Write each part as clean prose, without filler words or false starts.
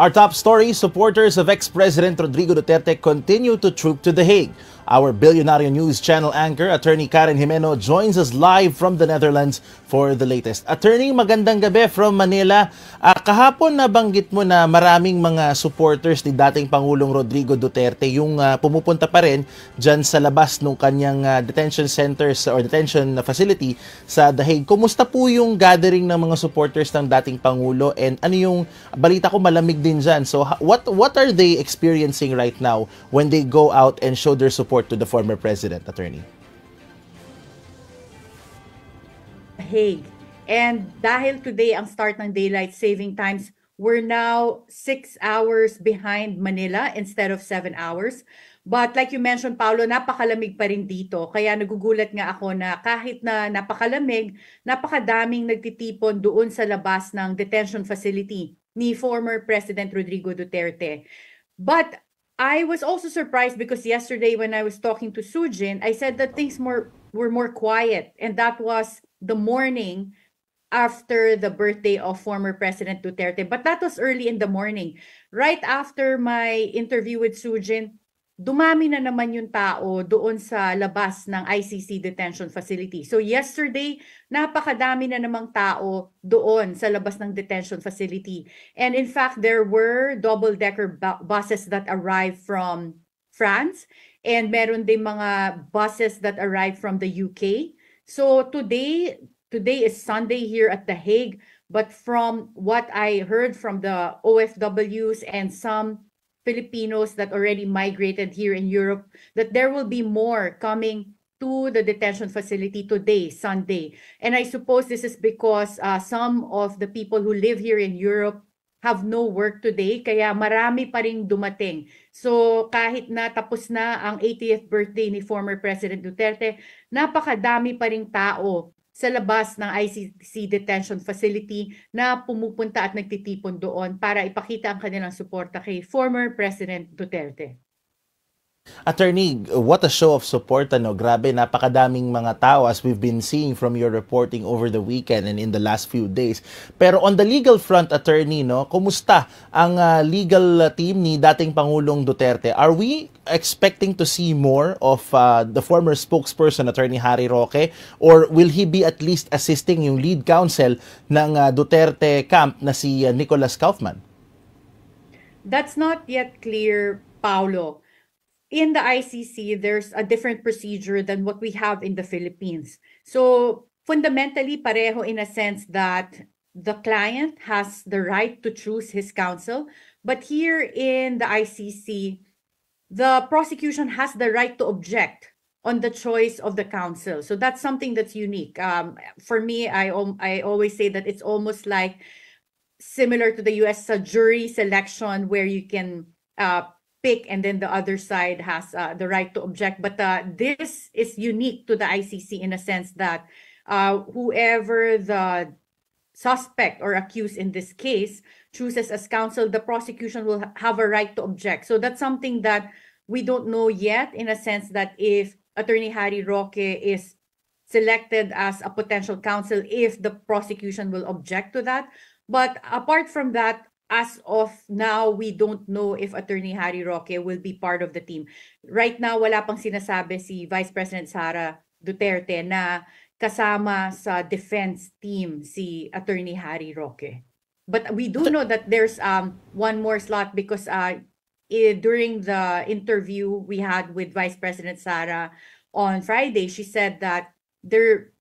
Our top story, supporters of ex-President Rodrigo Duterte continue to troop to The Hague. Our Billionaire News Channel anchor, Attorney Karen Jimeno, joins us live from the Netherlands for the latest. Attorney, magandang gabi from Manila. Kahapon nabanggit mo na maraming mga supporters ni dating Pangulong Rodrigo Duterte yung pumupunta pa rin dyan sa labas ng kanyang detention centers or detention facility sa The Hague. Kumusta po yung gathering ng mga supporters ng dating Pangulo, and ano yung balita ko malamig din dyan? So what are they experiencing right now when they go out and show their support to the former president, Attorney? Hague. And dahil today ang start ng daylight saving times, we're now 6 hours behind Manila instead of 7 hours. But like you mentioned, Paolo, napakalamig pa rin dito. Kaya nagugulat nga ako na kahit na napakalamig, napakadaming nagtitipon doon sa labas ng detention facility ni former President Rodrigo Duterte. But I was also surprised because yesterday when I was talking to Sujin, I said that things were more quiet, and that was the morning after the birthday of former President Duterte. But that was early in the morning. Right after my interview with Sujin, dumami na naman yung tao doon sa labas ng ICC detention facility. So yesterday, napakadami na namang tao doon sa labas ng detention facility. And in fact, there were double-decker buses that arrived from France, and meron din mga buses that arrived from the UK. So today is Sunday here at The Hague, but from what I heard from the OFWs and some Filipinos that already migrated here in Europe, that there will be more coming to the detention facility today, Sunday. And I suppose this is because some of the people who live here in Europe have no work today, kaya marami pa ring dumating. So kahit na tapos na ang 80th birthday ni former President Duterte, napakadami pa ring tao sa labas ng ICC detention facility na pumupunta at nagtitipon doon para ipakita ang kanilang suporta kay former President Duterte. Attorney, what a show of support, ano? Grabe, napakadaming mga tao as we've been seeing from your reporting over the weekend and in the last few days. Pero on the legal front, Attorney, no, kumusta ang legal team ni dating Pangulong Duterte? Are we expecting to see more of the former spokesperson, Attorney Harry Roque, or will he be at least assisting yung lead counsel ng Duterte camp na si Nicholas Kaufman? That's not yet clear, Paulo. In the ICC, there's a different procedure than what we have in the Philippines. So fundamentally, pareho in a sense that the client has the right to choose his counsel. But here in the ICC, the prosecution has the right to object on the choice of the counsel. So that's something that's unique. For me, I always say that it's almost like similar to the US jury selection, where you can pick and then the other side has the right to object. But this is unique to the ICC in a sense that whoever the suspect or accused in this case chooses as counsel, the prosecution will have a right to object. So that's something that we don't know yet, in a sense that if Attorney Harry Roque is selected as a potential counsel, if the prosecution will object to that. But apart from that, as of now, we don't know if Attorney Harry Roque will be part of the team. Right now, wala pang sinasabi si Vice President Sara Duterte na kasama sa defense team si Attorney Harry Roque. But we do know that there's one more slot because during the interview we had with Vice President Sara on Friday, she said that they're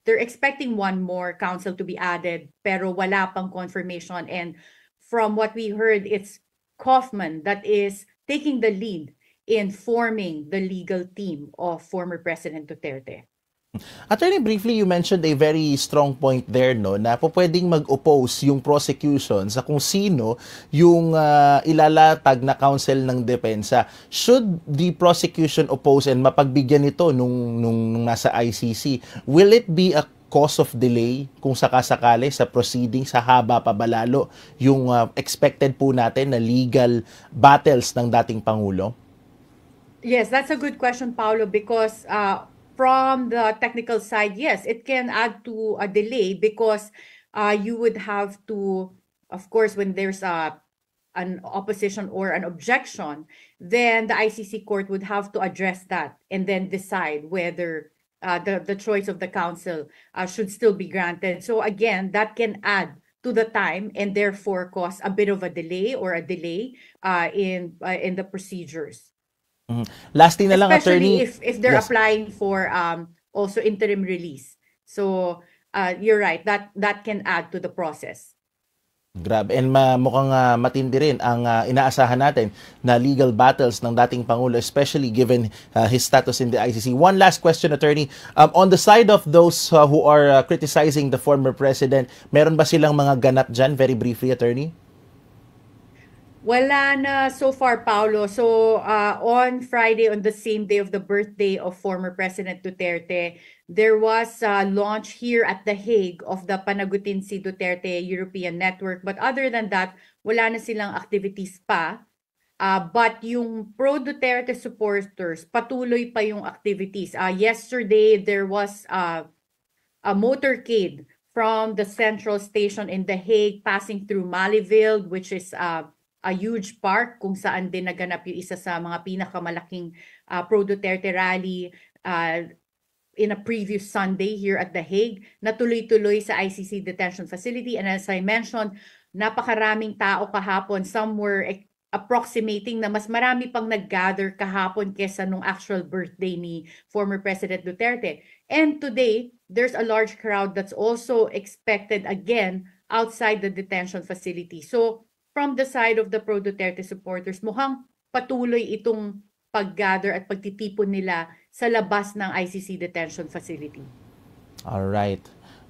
expecting one more counsel to be added, pero wala pang confirmation. And from what we heard, it's Kaufman that is taking the lead in forming the legal team of former President Duterte. Attorney, briefly, you mentioned a very strong point there, no, na pwedeng mag-oppose yung prosecution sa kung sino yung ilalatag na counsel ng depensa. Should the prosecution oppose and mapagbigyan ito nung nasa ICC, will it be a cause of delay kung sakasakali sa proceeding, sa haba pa ba lalo yung expected po natin na legal battles ng dating Pangulo? Yes, that's a good question, Paolo, because from the technical side, yes, it can add to a delay because you would have to, of course, when there's a an opposition or an objection, then the ICC court would have to address that and then decide whether the choice of the council should still be granted. So again, that can add to the time and therefore cause a bit of a delay in the procedures. Lastly na lang, Especially attorney. if they're Yes. applying for also interim release. So you're right, that can add to the process. Grabe. And mukhang matindi rin ang inaasahan natin na legal battles ng dating Pangulo, especially given his status in the ICC. One last question, attorney. On the side of those who are criticizing the former president, meron ba silang mga ganap dyan? Very briefly, attorney. Wala na so far, Paulo. So, on Friday, on the same day of the birthday of former President Duterte, there was a launch here at The Hague of the Panagutin si Duterte European Network. But other than that, wala na silang activities pa. But yung pro-Duterte supporters, patuloy pa yung activities. Yesterday, there was a motorcade from the central station in The Hague passing through Malieveld, which is a huge park kung saan din naganap yung isa sa mga pinakamalaking pro-Duterte rally in a previous Sunday here at The Hague, na tuloy-tuloy sa ICC detention facility. And as I mentioned, napakaraming tao kahapon. Some were approximating na mas marami pang nag-gather kahapon kesa nung actual birthday ni former President Duterte. And today, there's a large crowd that's also expected again outside the detention facility. So, from the side of the pro-Duterte supporters, mukhang patuloy itong pag-gather at pagtitipon nila sa labas ng ICC detention facility. All right.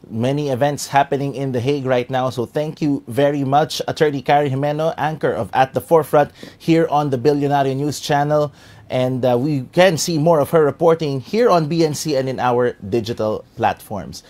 Many events happening in The Hague right now. So thank you very much, Attorney Karen Jimeno, anchor of At the Forefront here on the Bilyonaryo News Channel. And we can see more of her reporting here on BNC and in our digital platforms.